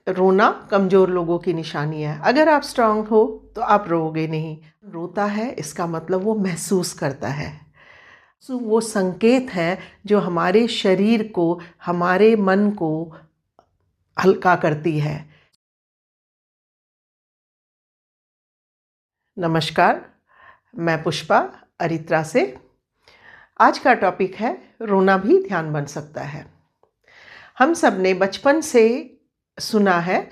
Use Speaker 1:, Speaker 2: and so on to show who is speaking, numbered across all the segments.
Speaker 1: रोना कमज़ोर लोगों की निशानी है। अगर आप स्ट्रांग हो तो आप रोओगे नहीं। रोता है इसका मतलब वो महसूस करता है। वो संकेत हैं जो हमारे शरीर को, हमारे मन को हल्का करती है। नमस्कार, मैं पुष्पा अरित्रा से। आज का टॉपिक है रोना भी ध्यान बन सकता है। हम सब ने बचपन से सुना है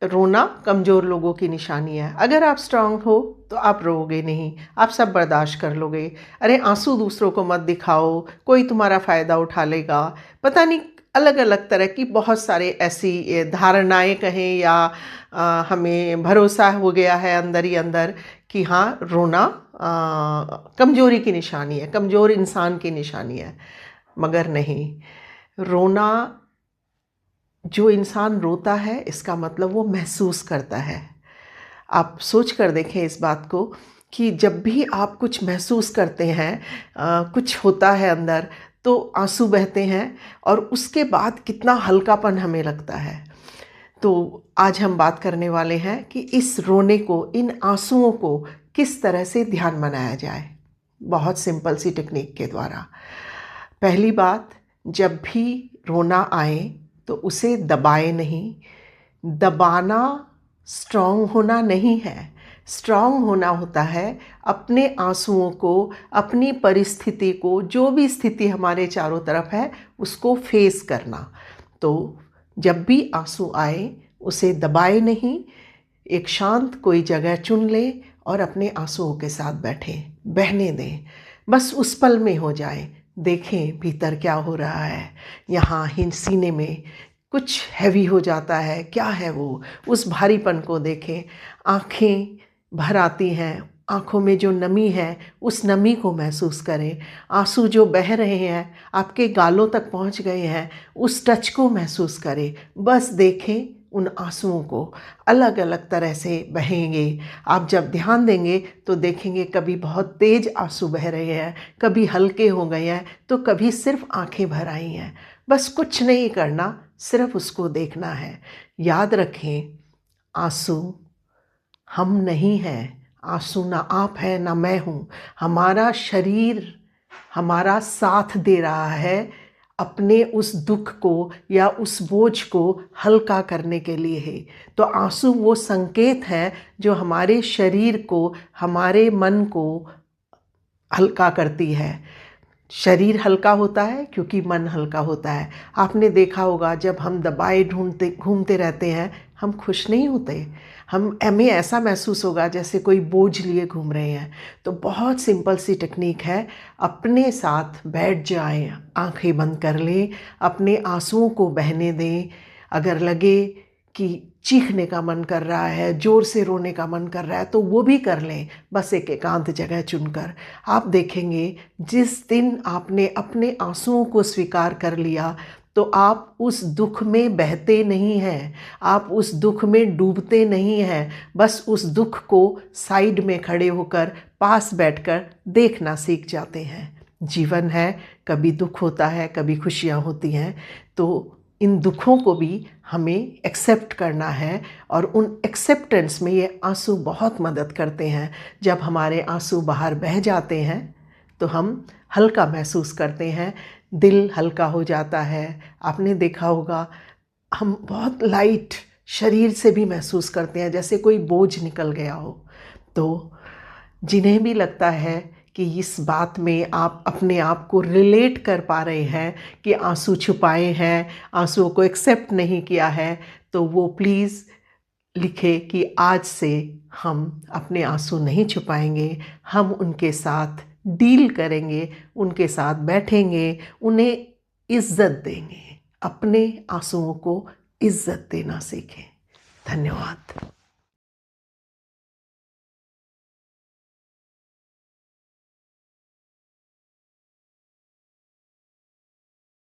Speaker 1: रोना कमज़ोर लोगों की निशानी है। अगर आप स्ट्रांग हो तो आप रोओगे नहीं, आप सब बर्दाश्त कर लोगे। अरे आंसू दूसरों को मत दिखाओ, कोई तुम्हारा फ़ायदा उठा लेगा। पता नहीं अलग अलग तरह की बहुत सारे ऐसी धारणाएं कहें या हमें भरोसा हो गया है अंदर ही अंदर कि हाँ, रोना कमज़ोरी की निशानी है, कमज़ोर इंसान की निशानी है। मगर नहीं, रोना, जो इंसान रोता है इसका मतलब वो महसूस करता है। आप सोच कर देखें इस बात को कि जब भी आप कुछ महसूस करते हैं, कुछ होता है अंदर, तो आंसू बहते हैं और उसके बाद कितना हल्कापन हमें लगता है। तो आज हम बात करने वाले हैं कि इस रोने को, इन आंसुओं को किस तरह से ध्यान बनाया जाए। बहुत सिंपल सी टेक्निक के द्वारा। पहली बात, जब भी रोना आए तो उसे दबाए नहीं। दबाना स्ट्रॉन्ग होना नहीं है। स्ट्रॉन्ग होना होता है अपने आंसुओं को, अपनी परिस्थिति को, जो भी स्थिति हमारे चारों तरफ है उसको फेस करना। तो जब भी आंसू आए उसे दबाए नहीं, एक शांत कोई जगह चुन ले और अपने आंसुओं के साथ बैठे, बहने दें। बस उस पल में हो जाए। देखें भीतर क्या हो रहा है। यहाँ सीने में कुछ हैवी हो जाता है, क्या है वो, उस भारीपन को देखें। आँखें भर आती हैं, आँखों में जो नमी है उस नमी को महसूस करें। आंसू जो बह रहे हैं, आपके गालों तक पहुंच गए हैं, उस टच को महसूस करें। बस देखें उन आंसुओं को, अलग अलग तरह से बहेंगे। आप जब ध्यान देंगे तो देखेंगे कभी बहुत तेज आंसू बह रहे हैं, कभी हल्के हो गए हैं, तो कभी सिर्फ आंखें भर आई हैं। बस कुछ नहीं करना, सिर्फ उसको देखना है। याद रखें, आंसू हम नहीं हैं। आंसू ना आप है ना मैं हूँ। हमारा शरीर हमारा साथ दे रहा है अपने उस दुख को या उस बोझ को हल्का करने के लिए है। तो आंसू वो संकेत हैं जो हमारे शरीर को, हमारे मन को हल्का करती है। शरीर हल्का होता है क्योंकि मन हल्का होता है। आपने देखा होगा जब हम दवाई ढूंढते घूमते रहते हैं, हम खुश नहीं होते। हमें ऐसा महसूस होगा जैसे कोई बोझ लिए घूम रहे हैं। तो बहुत सिंपल सी टेक्निक है, अपने साथ बैठ जाएं, आंखें बंद कर लें, अपने आंसुओं को बहने दें। अगर लगे कि चीखने का मन कर रहा है, ज़ोर से रोने का मन कर रहा है, तो वो भी कर लें, बस एक एकांत जगह चुनकर। आप देखेंगे जिस दिन आपने अपने आंसुओं को स्वीकार कर लिया तो आप उस दुख में बहते नहीं हैं, आप उस दुख में डूबते नहीं हैं। बस उस दुख को साइड में खड़े होकर, पास बैठकर देखना सीख जाते हैं। जीवन है, कभी दुख होता है, कभी खुशियाँ होती हैं। तो इन दुखों को भी हमें एक्सेप्ट करना है और उन एक्सेप्टेंस में ये आंसू बहुत मदद करते हैं। जब हमारे आंसू बाहर बह जाते हैं तो हम हल्का महसूस करते हैं, दिल हल्का हो जाता है। आपने देखा होगा हम बहुत लाइट शरीर से भी महसूस करते हैं, जैसे कोई बोझ निकल गया हो। तो जिन्हें भी लगता है कि इस बात में आप अपने आप को रिलेट कर पा रहे हैं कि आंसू छुपाए हैं, आंसुओं को एक्सेप्ट नहीं किया है, तो वो प्लीज़ लिखे कि आज से हम अपने आंसू नहीं छुपाएंगे, हम उनके साथ डील करेंगे, उनके साथ बैठेंगे, उन्हें इज्जत देंगे। अपने आंसुओं को इज्जत देना सीखें। धन्यवाद।